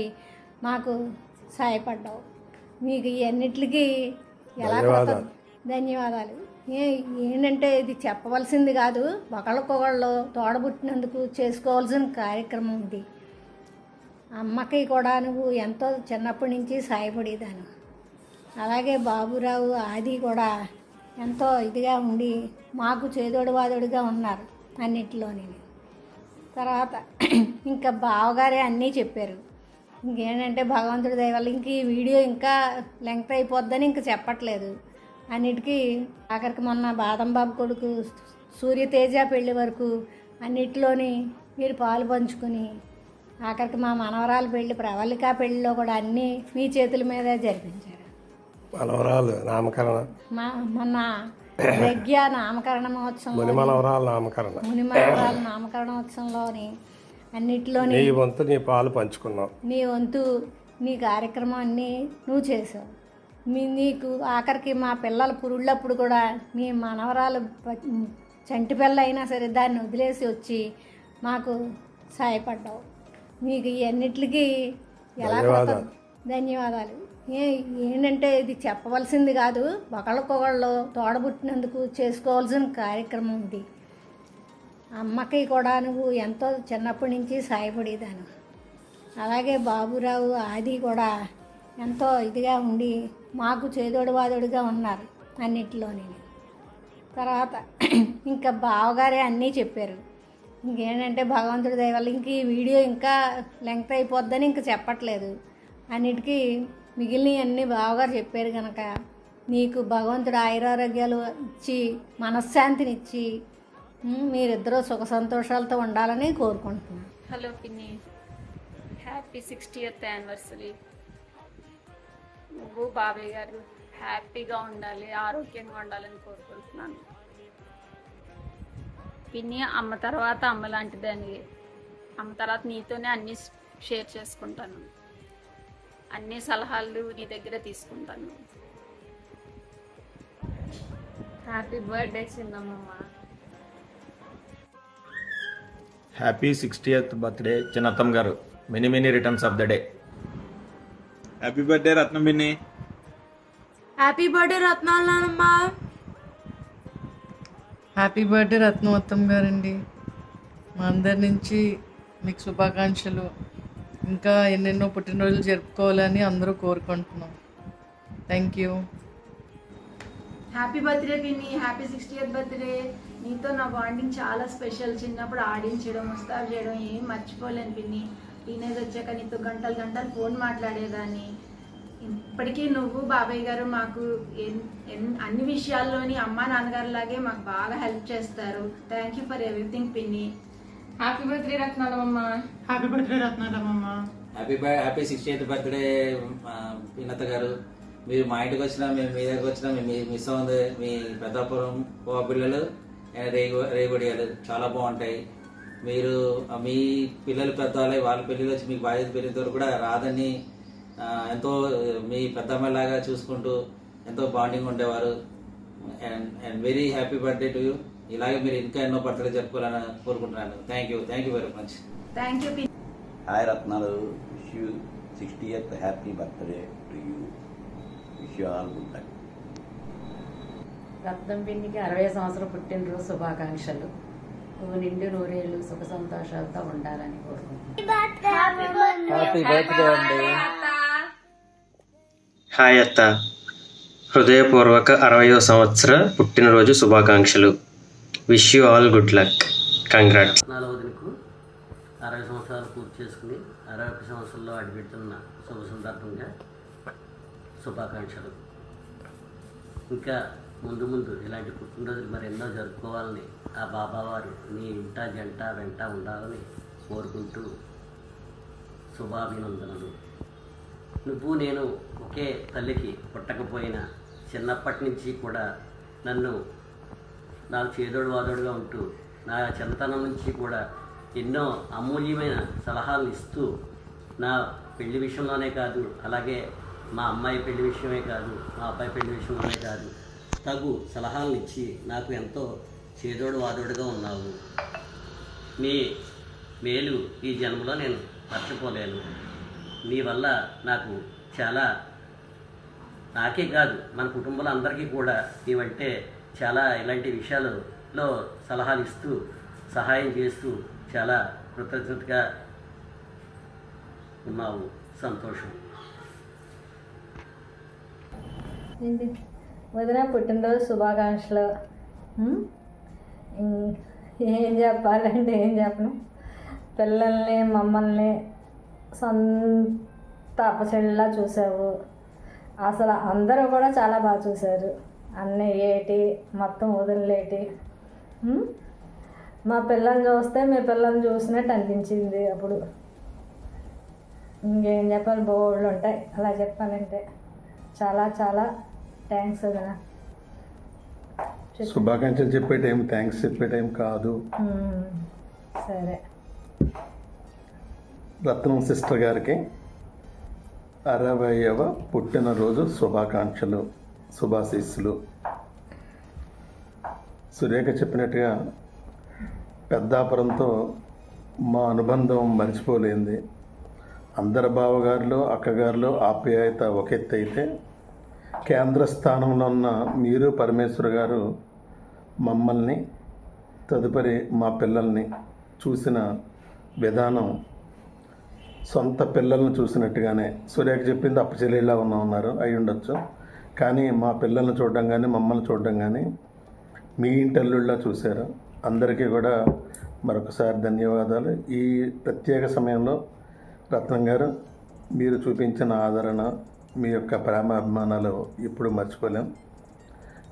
మాకు సహాయపడ్డావు. మీకు ఇవన్నిటికీ ఎలా ధన్యవాదాలు. ఏంటంటే ఇది చెప్పవలసింది కాదు, ఒకళ్ళకొకళ్ళు తోడబుట్టినందుకు చేసుకోవాల్సిన కార్యక్రమం ఇది. అమ్మకి కూడా నువ్వు ఎంతో చిన్నప్పటి నుంచి సహాయపడేదాను. అలాగే బాబురావు, ఆది కూడా ఎంతో ఇదిగా ఉండి మాకు చేదోడు వాదోడుగా ఉన్నారు అన్నిటిలోని. తర్వాత ఇంకా బావగారే అన్నీ చెప్పారు. ఇంకేంటంటే భగవంతుడి దయ వల్ల ఇంక ఈ వీడియో ఇంకా లెంగ్త్ అయిపోద్దని ఇంక చెప్పట్లేదు. అన్నిటికీ ఆఖరికి మొన్న బాదం బాబు కొడుకు సూర్యతేజ పెళ్లి వరకు అన్నిటిలోని మీరు పాలు పంచుకుని ఆఖరికి మా మనవరాలు పెళ్లి ప్రవళిక పెళ్లిలో కూడా అన్నీ మీ చేతుల మీదే జరిపించారు. మనవరాలు నామకరణ మొన్న యజ్ఞ నామకరణ మహోత్సవం ముని మనవరాలు నామకరణ ముని మనవరాల నామకరణోత్సవంలోని అన్నిటిలోని నీ వంతు నీ పాలు పంచుకున్నావు. నీ వంతు నీ కార్యక్రమం అన్నీ నువ్వు చేసావు. నీకు ఆఖరికి మా పిల్లల పురుళ్ళప్పుడు కూడా నీ మనవరాలు చంటి పిల్ల అయినా సరే దాన్ని వదిలేసి వచ్చి మాకు సహాయపడ్డావు. మీకు ఇవన్నిటికీ ఎలా ధన్యవాదాలు. ఏంటంటే ఇది చెప్పవలసింది కాదు, ఒకళ్ళకొకళ్ళు తోడబుట్టినందుకు చేసుకోవాల్సిన కార్యక్రమం ఇది. అమ్మకి కూడా నువ్వు ఎంతో చిన్నప్పటి నుంచి సహాయపడేదాను. అలాగే బాబురావు ఆది కూడా ఎంతో ఇదిగా ఉండి మాకు చేదోడు వాదోడుగా ఉన్నారు అన్నిటిలోని. తర్వాత ఇంకా బావగారే అన్నీ చెప్పారు. ఇంకేంటంటే భగవంతుడి దయ వల్ల ఇంక ఈ వీడియో ఇంకా లెంగ్త్ అయిపోద్దని ఇంక చెప్పట్లేదు. అన్నిటికీ మిగిలినవి అన్నీ బావగారు చెప్పారు కనుక నీకు భగవంతుడు ఆయురారోగ్యాలు ఇచ్చి మనశ్శాంతినిచ్చి మీరిద్దరూ సుఖ సంతోషాలతో ఉండాలని కోరుకుంటున్నాను. హలో పిన్ని, హ్యాపీ 60th యానివర్సరీ. నువ్వు బాబాయ్ గారు హ్యాపీగా ఉండాలి, ఆరోగ్యంగా ఉండాలని కోరుకుంటున్నాను. పిన్ని, అమ్మ తర్వాత అమ్మ లాంటిదని, అమ్మ తర్వాత నీతోనే అన్నీ షేర్ చేసుకుంటాను, అన్ని సలహాలు నీ దగ్గర తీసుకుంటాను. హ్యాపీ బర్త్డే చిన్నమ్మ. హ్యాపీ 60th బర్త్డే చిన్నత్తమ్మ గారు. Many returns of the day. Happy birthday Ratnam పిన్ని. హ్యాపీ బర్త్డే రత్నాలు నానమ్మ. హ్యాపీ బర్త్డే రత్నవత్తం గారండి. మా అందరి నుంచి మీకు శుభాకాంక్షలు. ఇంకా ఎన్నెన్నో పుట్టినరోజులు జరుపుకోవాలని అందరూ కోరుకుంటున్నాం. Thank you. హ్యాపీ బర్త్డే పిన్ని. Happy 60th birthday. నీతో నా బాండింగ్ చాలా స్పెషల్. చిన్నప్పుడు ఆడించడం, ముస్తాబు చేయడం ఏం మర్చిపోలేను పిన్ని. టీనేజ్ వచ్చాక నీతో గంటలు ఫోన్ మాట్లాడేదాన్ని. ఇప్పటికీ నువ్వు బాబాయ్ గారు మాకు అన్ని విషయాల్లోని అమ్మా నాన్నగారు లాగే మాకు బాగా హెల్ప్ చేస్తారు. థ్యాంక్ యూ ఫర్ ఎవ్రీథింగ్ పిన్ని. Happy birthday Ratnalamma. Happy birthday Ratnalamma. Happy 60th birthday Vinata గారు. మీరు మా ఇంటికి వచ్చినా, మేము మీ దగ్గరికి వచ్చినా మేము మిస్ అవుంది. మీ పెద్దాపురం పిల్లలు రేగుడియాలు చాలా బాగుంటాయి. మీరు మీ పిల్లలు పెద్దవాళ్ళై వాళ్ళ పెళ్ళిళ్ళు వచ్చి మీకు బాధ్యత పెరిగిన కూడా రాదని ఎంతో మీ పెద్దమ్మలాగా చూసుకుంటూ ఎంతో బాండింగ్ ఉండేవారు. And very happy birthday to you. ఇలాగే మీరు ఇంకా ఎన్నో బర్త్డే జరుపుకోవాలని కోరుకుంటున్నాను. Thank you very much. Thank you. Hi రత్నాలు. Wish you 60th happy birthday to you. Wish you all good luck. Ratnam పిన్నికి 60వ సంవత్సరం పుట్టినరోజు శుభాకాంక్షలు. నువ్వు నిండు నూరేళ్ళు సుఖ సంతోషాలతో ఉండాలని కోరుకుంటున్నాను. హ్యాపీ బర్త్డే అండి. హాయ్ అత్త, హృదయపూర్వక 60వ సంవత్సర పుట్టినరోజు శుభాకాంక్షలు. Wish you all good luck. Congrats. 60 సంవత్సరాలు పూర్తి చేసుకుని 61 సంవత్సరంలో అడుగుపెడుతున్న శుభ సందర్భంగా శుభాకాంక్షలు. ఇంకా ముందు ఇలాంటి పుట్టినరోజులు మరి ఎన్నో జరుపుకోవాలని ఆ బాబావారు నీ ఇంట జంట వెంట ఉండాలని కోరుకుంటూ శుభాభినందనలు. నువ్వు నేను ఒకే తల్లికి పుట్టకపోయినా చిన్నప్పటి నుంచి కూడా నాకు చేదోడు వాదోడుగా ఉంటూ నా చిన్నతనం నుంచి కూడా ఎన్నో అమూల్యమైన సలహాలు ఇస్తూ నా పెళ్లి విషయంలోనే కాదు, అలాగే మా అమ్మాయి పెళ్లి విషయమే కాదు, మా అబ్బాయి పెళ్లి విషయంలోనే కాదు, తగు సలహాలను ఇచ్చి నాకు ఎంతో చేదోడు వాదోడుగా ఉన్నావు. నీ మేలు ఈ జన్మలో నేను మర్చిపోలేను. నీ వల్ల నాకు చాలా, నాకే కాదు మన కుటుంబంలో అందరికీ కూడా నీవంటే చాలా ఇలాంటి విషయాలలో సలహాలు ఇస్తూ సహాయం చేస్తూ చాలా కృతజ్ఞతగా ఉన్నావు. సంతోషం. వదిన పుట్టినరోజు శుభాకాంక్షలు. ఏం చెప్పాలంటే ఏం చెప్పను. పిల్లల్ని మమ్మల్ని సొంత అప్పచెల్లిలా చూసావు. అసలు అందరూ కూడా చాలా బాగా చూశారు. అన్నయ్య ఏటి మొత్తం వదిలేటి. మా పిల్లల్ని చూస్తే మీ పిల్లల్ని చూసినట్టు అనిపించింది అప్పుడు. ఇంకేం చెప్పాలి, బోర్డులు ఉంటాయి అలా చెప్పాలంటే. చాలా చాలా థ్యాంక్స్ వదినా. శుభాకాంక్షలు చెప్పే టైం థ్యాంక్స్ చెప్పే టైం కాదు. సరే. రత్నం సిస్టర్ గారికి 60వ పుట్టినరోజు శుభాకాంక్షలు, శుభాశీస్సులు. సురేఖ చెప్పినట్టుగా పెద్దాపురంతో మా అనుబంధం మర్చిపోలేంది. అందరి బావగారులు అక్కగారులు ఆప్యాయత ఒక ఎత్తు అయితే, కేంద్ర స్థానంలో ఉన్న మీరు పరమేశ్వర్ గారు మమ్మల్ని తదుపరి మా పిల్లల్ని చూసిన విధానం సొంత పిల్లల్ని చూసినట్టుగానే. సురేఖ చెప్పింది అప్పచెల్లిలా ఉన్నారు, అయి ఉండొచ్చు. కానీ మా పిల్లల్ని చూడడం కానీ మమ్మల్ని చూడడం కానీ మీ ఇంటల్లుళ్ళ చూశారు. అందరికీ కూడా మరొకసారి ధన్యవాదాలు. ఈ ప్రత్యేక సమయంలో రత్నం గారు మీరు చూపించిన ఆదరణ, మీ యొక్క ప్రేమ అభిమానాలు ఇప్పుడు మర్చిపోలేం.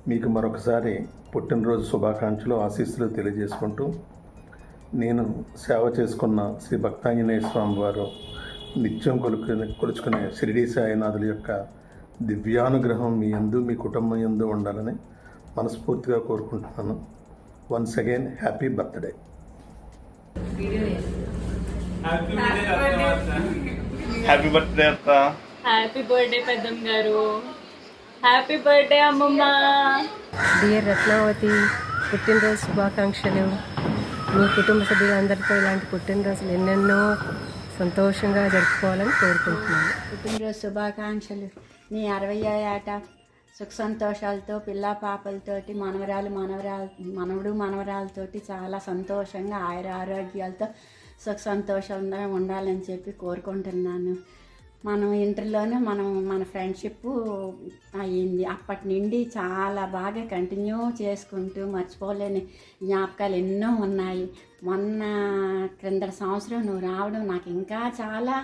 మీకు మరొకసారి పుట్టినరోజు శుభాకాంక్షలు, ఆశీస్సులు తెలియజేసుకుంటూ, నేను సేవ చేసుకున్న శ్రీ భక్తాంజనేయ స్వామి వారు నిత్యం కొలుచుకునే షిరిడీ సాయినాథుల యొక్క దివ్యానుగ్రహం మీ యందు, మీ కుటుంబం యందు ఉండాలని మనస్ఫూర్తిగా కోరుకుంటున్నాను. Once again happy birthday. Happy birthday అత్త. హ్యాపీ బర్త్డే పెద్దమ్మ గారు. హ్యాపీ బర్త్డే అమ్మమ్మ. డియర్ రత్నావతి, పుట్టినరోజు శుభాకాంక్షలు. మీ కుటుంబ సభ్యులందరితో ఇలాంటి పుట్టినరోజులు ఎన్నెన్నో సంతోషంగా జరుపుకోవాలని కోరుకుంటున్నాను. పుట్టినరోజు శుభాకాంక్షలు. నీ 60వ ఏట సుఖ సంతోషాలతో, పిల్ల పాపలతోటి, మనవడు మనవరాలతోటి చాలా సంతోషంగా ఆయుర ఆరోగ్యాలతో సుఖ సంతోషంగా ఉండాలని చెప్పి కోరుకుంటున్నాను. మనం ఇంటర్లోనే మన ఫ్రెండ్షిప్ అయ్యింది. అప్పటి నుండి చాలా బాగా కంటిన్యూ చేసుకుంటూ మర్చిపోలేని జ్ఞాపకాలు ఎన్నో ఉన్నాయి. మొన్న క్రిందటి సంవత్సరం నువ్వు రావడం నాకు ఇంకా చాలా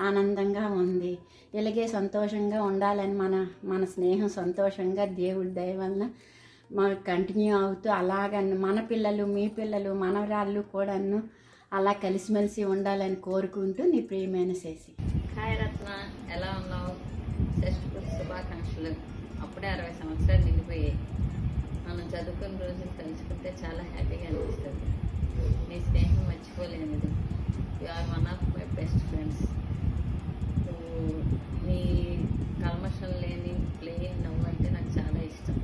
ఆనందంగా ఉంది. ఇలాగే సంతోషంగా ఉండాలని మన స్నేహం సంతోషంగా దేవుడి దయ వలన మాకు కంటిన్యూ అవుతూ, అలాగ మన పిల్లలు, మీ పిల్లలు, మనవరాళ్ళు కూడాను అలా కలిసిమెలిసి ఉండాలని కోరుకుంటూ నీ ప్రియమైన శేషి. హాయ్ రత్న, ఎలా ఉన్నావు? షష్ఠి శుభాకాంక్షలు. అప్పుడే 60 సంవత్సరాలు నిండిపోయాయి. మనం చదువుకున్న రోజులు తలుచుకుంటే చాలా హ్యాపీగా అనిపిస్తుంది. నీ స్నేహం మర్చిపోలేనిది. You are one of my best friends. నీ కల్మషం లేని ప్లేయింగ్ నవ్వు అంటే నాకు చాలా ఇష్టం.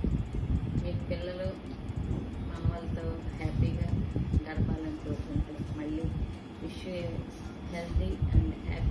మీ పిల్లలు మన వాళ్ళతో హ్యాపీగా గడపాలని కోరుకుంటూ మళ్ళీ wish you healthy and happy